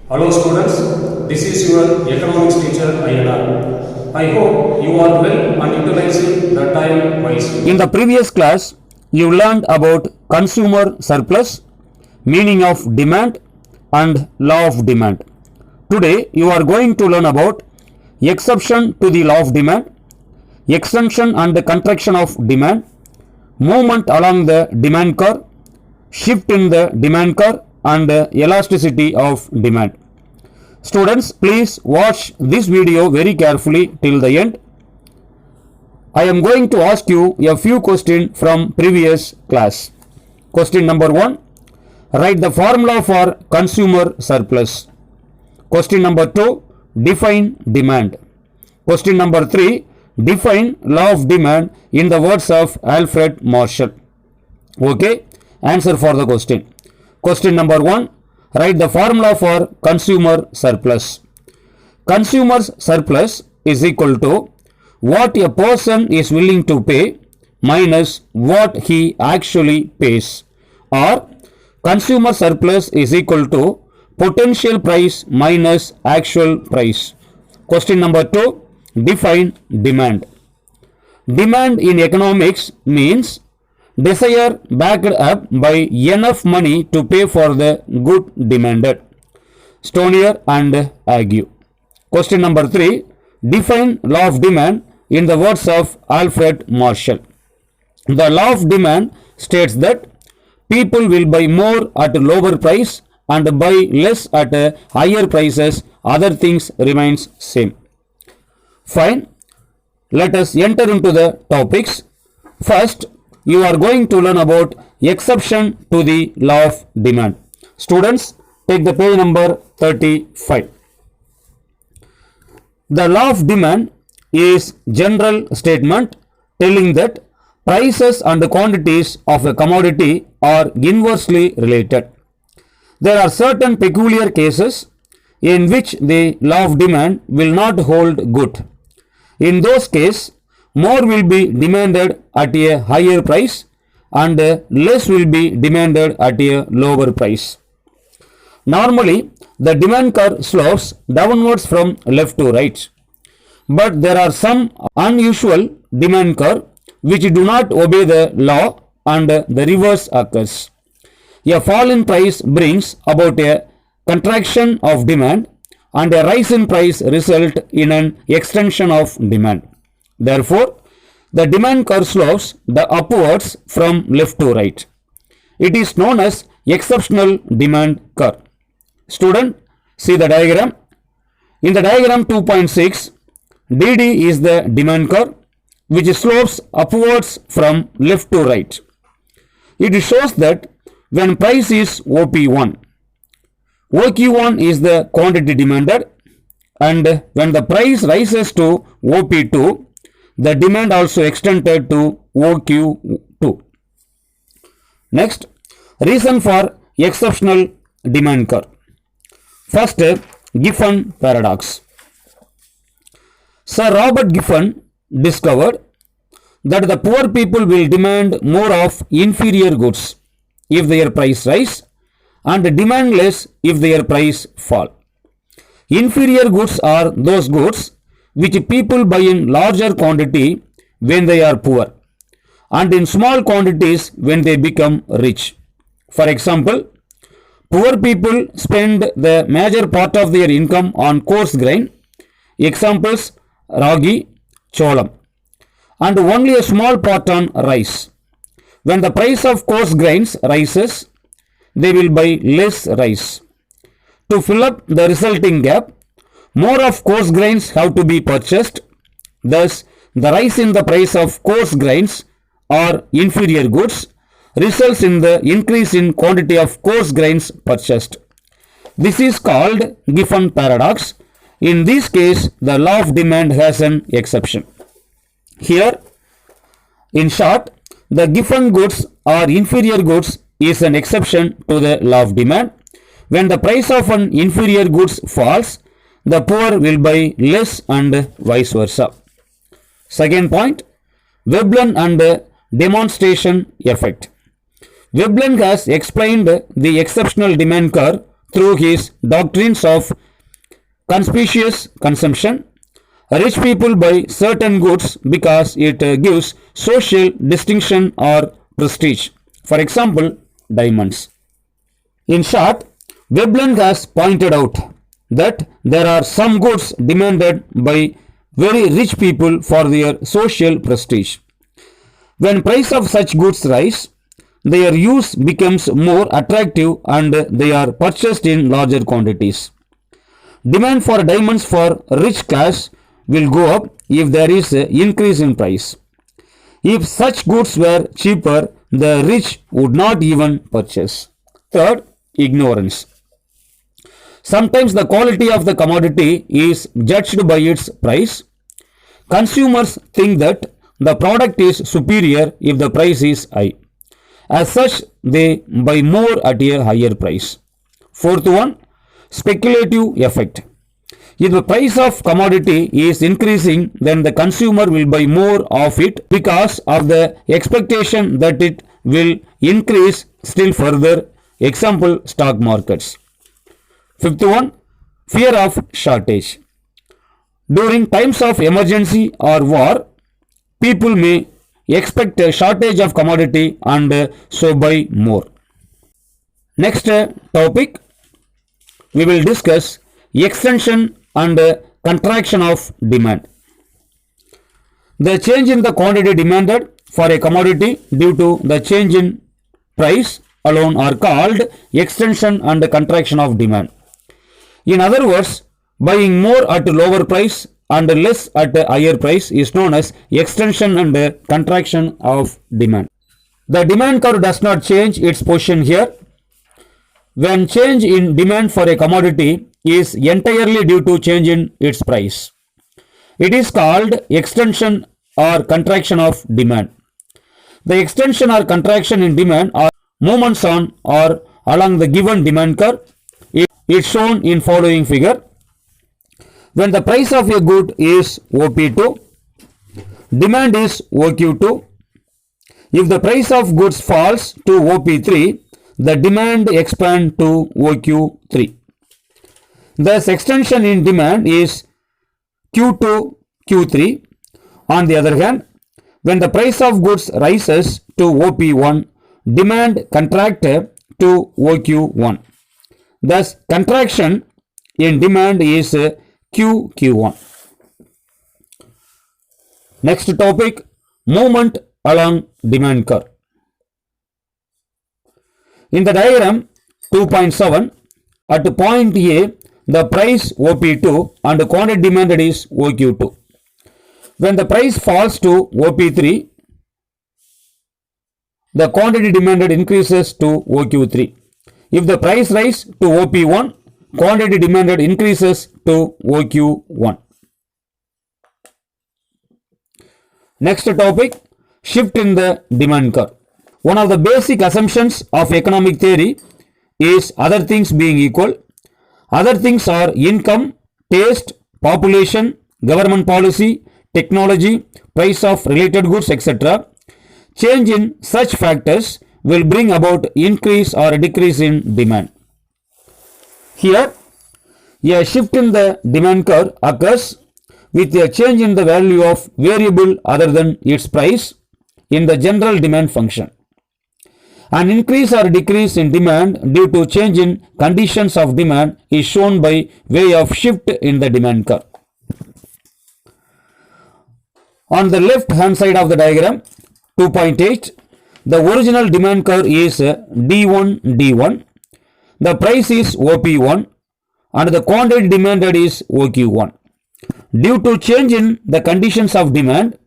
Hello students, this is your economics teacher INR. I hope you are well and utilizing the time wisely. In the previous class, you learned about consumer surplus, meaning of demand and law of demand. Today, you are going to learn about exception to the law of demand, extension and the contraction of demand, movement along the demand curve, shift in the demand curve and elasticity of demand. Students, please watch this video very carefully till the end. I am going to ask you a few questions from previous class. Question number 1. Write the formula for consumer surplus. Question number 2. Define demand. Question number 3. Define law of demand in the words of Alfred Marshall. Okay, answer for the question. Question number 1. Write the formula for consumer surplus. Consumer's surplus is equal to what a person is willing to pay minus what he actually pays, or consumer surplus is equal to potential price minus actual price. Question number 2. Define demand. Demand in economics means desire backed up by enough money to pay for the good demanded. Stonier and Ague. Question number 3. Define law of demand in the words of Alfred Marshall. The law of demand states that people will buy more at a lower price and buy less at a higher prices. Other things remains same. Fine. Let us enter into the topics. First, you are going to learn about exception to the law of demand. Students, take the page number 35. The law of demand is general statement telling that prices and quantities of a commodity are inversely related. There are certain peculiar cases in which the law of demand will not hold good. In those cases, more will be demanded at a higher price and less will be demanded at a lower price. Normally, the demand curve slopes downwards from left to right. But there are some unusual demand curve which do not obey the law and the reverse occurs. A fall in price brings about a contraction of demand and a rise in price result in an extension of demand. Therefore, the demand curve slopes the upwards from left to right. It is known as exceptional demand curve. Student, see the diagram. In the diagram 2.6, DD is the demand curve which slopes upwards from left to right. It shows that when price is OP1, OQ1 is the quantity demanded, and when the price rises to OP2, the demand also extended to OQ2. Next, reason for exceptional demand curve. First, Giffen paradox. Sir Robert Giffen discovered that the poor people will demand more of inferior goods if their price rise and demand less if their price fall. Inferior goods are those goods which people buy in larger quantity when they are poor and in small quantities when they become rich. For example, poor people spend the major part of their income on coarse grain, examples ragi, cholam, and only a small part on rice. When the price of coarse grains rises, they will buy less rice. To fill up the resulting gap, more of coarse grains have to be purchased. Thus, the rise in the price of coarse grains or inferior goods results in the increase in quantity of coarse grains purchased. This is called Giffen paradox. In this case, the law of demand has an exception. Here, in short, the Giffen goods or inferior goods is an exception to the law of demand. When the price of an inferior goods falls, the poor will buy less and vice versa. Second point, Veblen and demonstration effect. Veblen has explained the exceptional demand curve through his doctrines of conspicuous consumption. Rich people buy certain goods because it gives social distinction or prestige. For example, diamonds. In short, Veblen has pointed out that there are some goods demanded by very rich people for their social prestige. When price of such goods rise, their use becomes more attractive and they are purchased in larger quantities. Demand for diamonds for rich class will go up if there is an increase in price. If such goods were cheaper, the rich would not even purchase. Third, ignorance. Sometimes the quality of the commodity is judged by its price. Consumers think that the product is superior if the price is high. As such, they buy more at a higher price. Fourth one, speculative effect. If the price of commodity is increasing, then the consumer will buy more of it because of the expectation that it will increase still further. Example, stock markets. Fifth one, fear of shortage. During times of emergency or war, people may expect a shortage of commodity and so buy more. Next topic, we will discuss extension and contraction of demand. The change in the quantity demanded for a commodity due to the change in price alone are called extension and contraction of demand. In other words, buying more at a lower price and less at a higher price is known as extension and contraction of demand. The demand curve does not change its position here. When change in demand for a commodity is entirely due to change in its price, it is called extension or contraction of demand. The extension or contraction in demand are movements on or along the given demand curve. It is shown in following figure. When the price of a good is OP2, demand is OQ2. If the price of goods falls to OP3, the demand expands to OQ3. Thus, extension in demand is Q2, Q3. On the other hand, when the price of goods rises to OP1, demand contracts to OQ1. Thus, contraction in demand is QQ1. Next topic, movement along demand curve. In the diagram 2.7, at point A, the price OP2 and the quantity demanded is OQ2. When the price falls to OP3, the quantity demanded increases to OQ3. If the price rises to OP1, quantity demanded increases to OQ1. Next topic, shift in the demand curve. One of the basic assumptions of economic theory is other things being equal. Other things are income, taste, population, government policy, technology, price of related goods, etc. Change in such factors will bring about increase or decrease in demand. Here, a shift in the demand curve occurs with a change in the value of variable other than its price in the general demand function. An increase or decrease in demand due to change in conditions of demand is shown by way of shift in the demand curve. On the left hand side of the diagram 2.8, the original demand curve is D1 D1, the price is OP1 and the quantity demanded is OQ1. Due to change in the conditions of demand,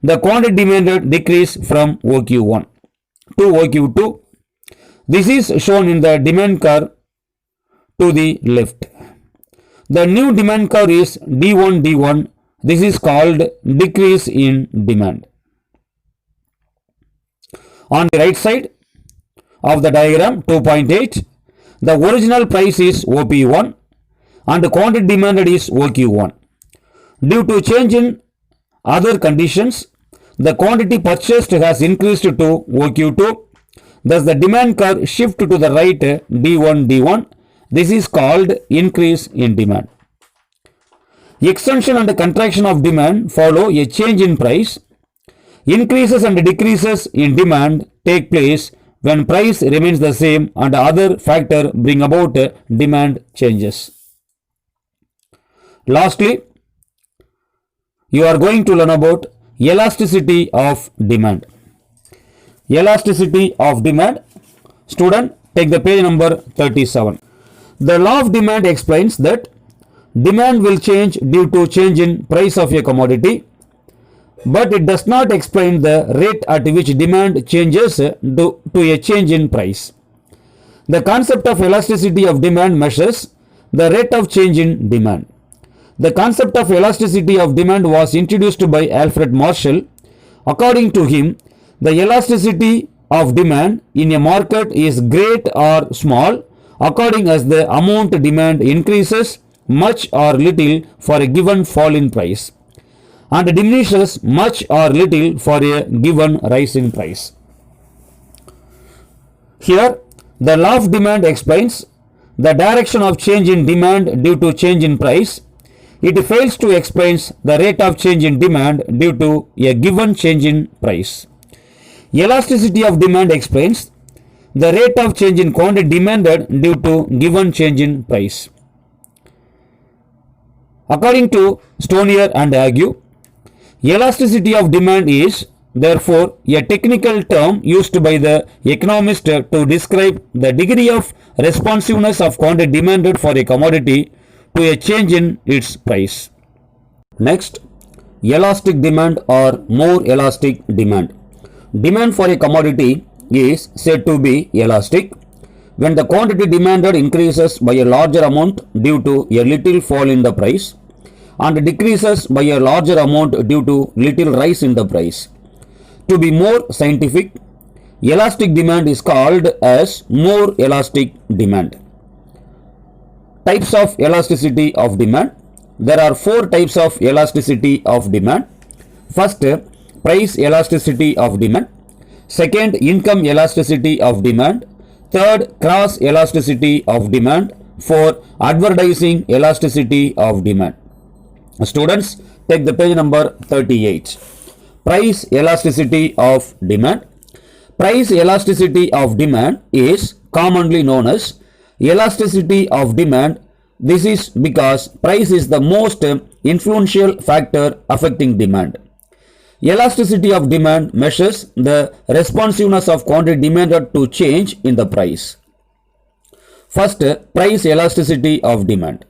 the quantity demanded decrease from OQ1 to OQ2. This is shown in the demand curve to the left. The new demand curve is D1 D1. This is called decrease in demand. On the right side of the diagram 2.8, the original price is OP1 and the quantity demanded is OQ1. Due to change in other conditions, the quantity purchased has increased to OQ2. Thus the demand curve shift to the right D1 D1. This is called increase in demand. Extension and contraction of demand follow a change in price. Increases and decreases in demand take place when price remains the same and other factor bring about demand changes. Lastly, you are going to learn about elasticity of demand. Elasticity of demand. Student, take the page number 37. The law of demand explains that demand will change due to change in price of a commodity, but it does not explain the rate at which demand changes to a change in price. The concept of elasticity of demand measures the rate of change in demand. The concept of elasticity of demand was introduced by Alfred Marshall. According to him, the elasticity of demand in a market is great or small according as the amount demand increases much or little for a given fall in price and diminishes much or little for a given rise in price. Here, the law of demand explains the direction of change in demand due to change in price. It fails to explain the rate of change in demand due to a given change in price. Elasticity of demand explains the rate of change in quantity demanded due to given change in price. According to Stonier and Ague, elasticity of demand is therefore a technical term used by the economist to describe the degree of responsiveness of quantity demanded for a commodity to a change in its price. Next, elastic demand or more elastic demand. Demand for a commodity is said to be elastic when the quantity demanded increases by a larger amount due to a little fall in the price and decreases by a larger amount due to little rise in the price. To be more scientific, elastic demand is called as more elastic demand. Types of elasticity of demand. There are 4 types of elasticity of demand. First, price elasticity of demand. Second, income elasticity of demand. Third, cross elasticity of demand. 4, advertising elasticity of demand. Students, take the page number 38. Price elasticity of demand. Price elasticity of demand is commonly known as elasticity of demand. This is because price is the most influential factor affecting demand. Elasticity of demand measures the responsiveness of quantity demanded to change in the price. First, price elasticity of demand.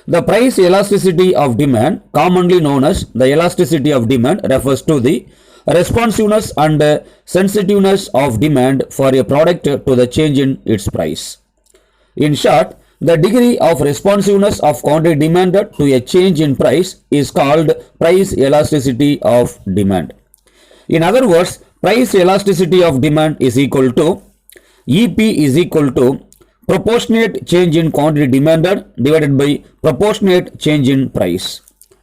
The price elasticity of demand, commonly known as the elasticity of demand, refers to the responsiveness and sensitiveness of demand for a product to the change in its price. In short, the degree of responsiveness of quantity demanded to a change in price is called price elasticity of demand. In other words, price elasticity of demand is equal to EP is equal to proportionate change in quantity demanded divided by proportionate change in price.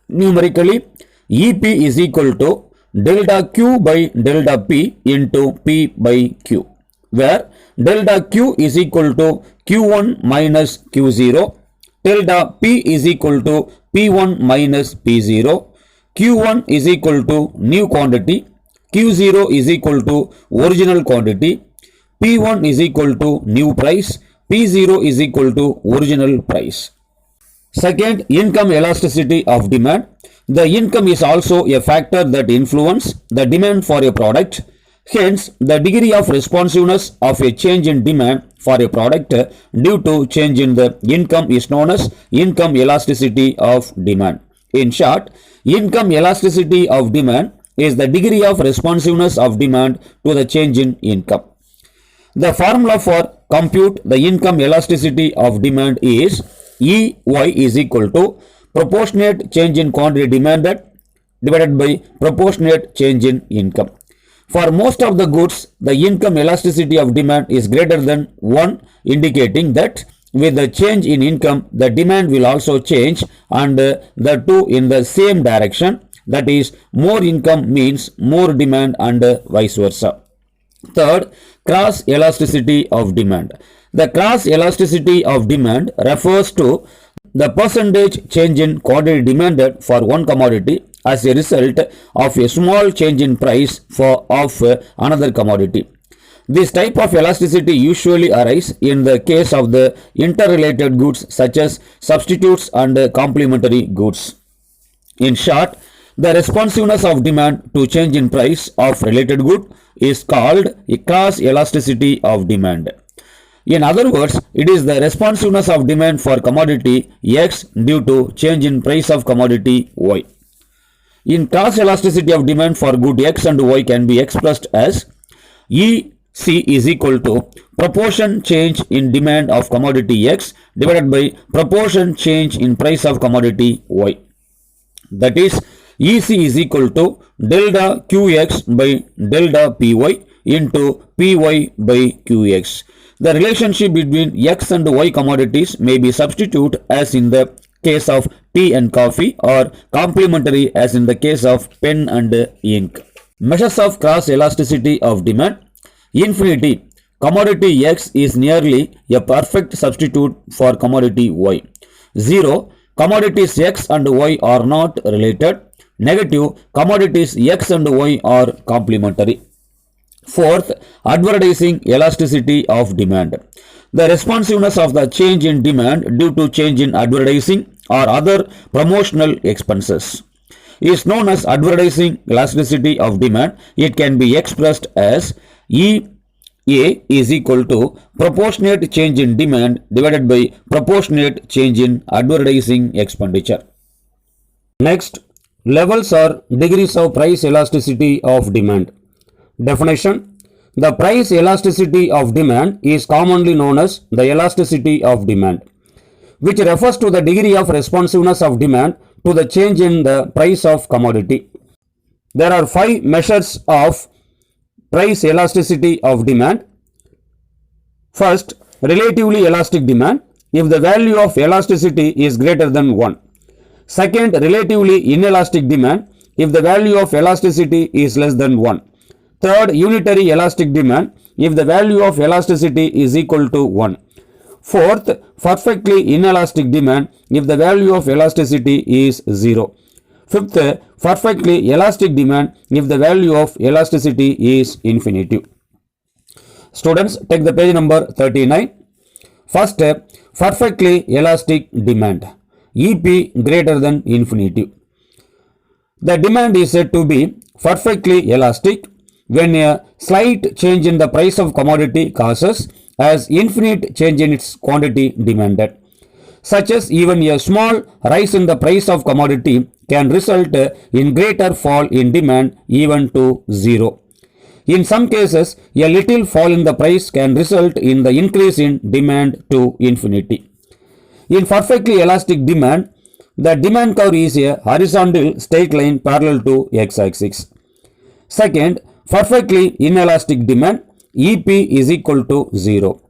Numerically, EP is equal to delta Q by delta P into P by Q, where delta Q is equal to Q1 minus Q0, delta P is equal to P1 minus P0, Q1 is equal to new quantity, Q0 is equal to original quantity, P1 is equal to new price, P0 is equal to original price. Second, income elasticity of demand. The income is also a factor that influences the demand for a product. Hence, the degree of responsiveness of a change in demand for a product due to change in the income is known as income elasticity of demand. In short, income elasticity of demand is the degree of responsiveness of demand to the change in income. The formula for compute the income elasticity of demand is EY is equal to proportionate change in quantity demanded divided by proportionate change in income. For most of the goods, the income elasticity of demand is greater than 1, indicating that with the change in income, the demand will also change, and the two in the same direction. That is, more income means more demand and vice versa. Third, cross elasticity of demand. The cross elasticity of demand refers to the percentage change in quantity demanded for one commodity as a result of a small change in price of another commodity. This type of elasticity usually arises in the case of the interrelated goods such as substitutes and complementary goods. In short, the responsiveness of demand to change in price of related good is called a cross elasticity of demand. In other words, it is the responsiveness of demand for commodity X due to change in price of commodity Y. In cross elasticity of demand for good X and Y can be expressed as EC is equal to proportion change in demand of commodity X divided by proportion change in price of commodity Y. That is, EC is equal to delta QX by delta PY into PY by QX. The relationship between X and Y commodities may be substituted as in the case of tea and coffee or complementary as in the case of pen and ink. Measures of cross elasticity of demand. Infinity. Commodity X is nearly a perfect substitute for commodity Y. 0. Commodities X and Y are not related. Negative. Commodities X and Y are complementary. Fourth, advertising elasticity of demand. The responsiveness of the change in demand due to change in advertising or other promotional expenses is known as advertising elasticity of demand. It can be expressed as EA is equal to proportionate change in demand divided by proportionate change in advertising expenditure. Next, levels or degrees of price elasticity of demand. Definition. The price elasticity of demand is commonly known as the elasticity of demand, which refers to the degree of responsiveness of demand to the change in the price of commodity. There are 5 measures of price elasticity of demand. First, relatively elastic demand, if the value of elasticity is greater than 1. Second, relatively inelastic demand, if the value of elasticity is less than 1. Third, unitary elastic demand, if the value of elasticity is equal to 1. Fourth, perfectly inelastic demand, if the value of elasticity is 0. Fifth, perfectly elastic demand, if the value of elasticity is infinite. Students, take the page number 39. First step, perfectly elastic demand, EP greater than infinity. The demand is said to be perfectly elastic when a slight change in the price of commodity causes as infinite change in its quantity demanded, such as even a small rise in the price of commodity can result in greater fall in demand even to 0. In some cases, a little fall in the price can result in the increase in demand to infinity. In perfectly elastic demand, the demand curve is a horizontal straight line parallel to x-axis. Second, perfectly inelastic demand, EP is equal to 0.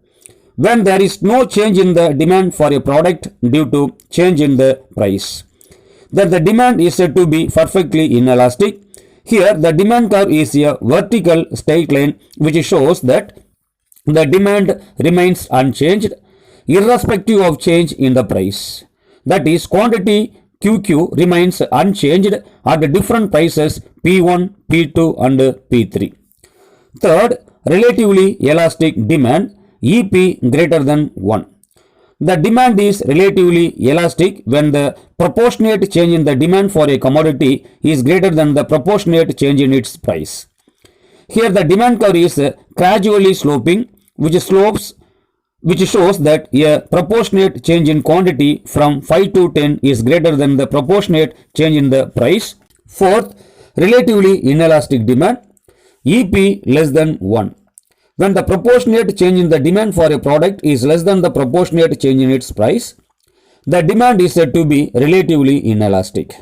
When there is no change in the demand for a product due to change in the price, then the demand is said to be perfectly inelastic. Here, the demand curve is a vertical straight line which shows that the demand remains unchanged irrespective of change in the price. That is, quantity QQ remains unchanged at different prices P1, P2 and P3. Third, relatively elastic demand, EP greater than 1. The demand is relatively elastic when the proportionate change in the demand for a commodity is greater than the proportionate change in its price. Here the demand curve is gradually sloping, which shows that a proportionate change in quantity from 5 to 10 is greater than the proportionate change in the price. Fourth, relatively inelastic demand, EP less than 1. When the proportionate change in the demand for a product is less than the proportionate change in its price, the demand is said to be relatively inelastic.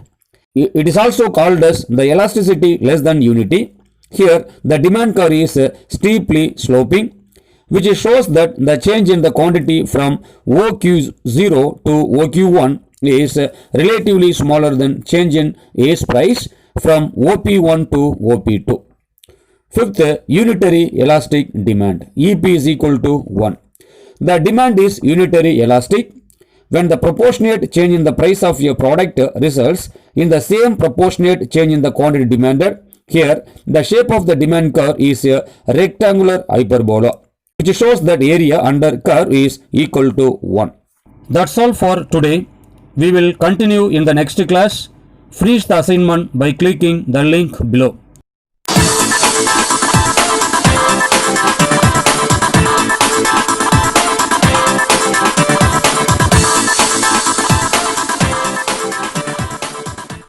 It is also called as the elasticity less than unity. Here, the demand curve is steeply sloping, which shows that the change in the quantity from OQ0 to OQ1 is relatively smaller than change in A's price from OP1 to OP2. Fifth, unitary elastic demand. EP is equal to 1. The demand is unitary elastic when the proportionate change in the price of a product results in the same proportionate change in the quantity demanded. Here, the shape of the demand curve is a rectangular hyperbola, which shows that area under curve is equal to 1. That's all for today. We will continue in the next class. Finish the assignment by clicking the link below.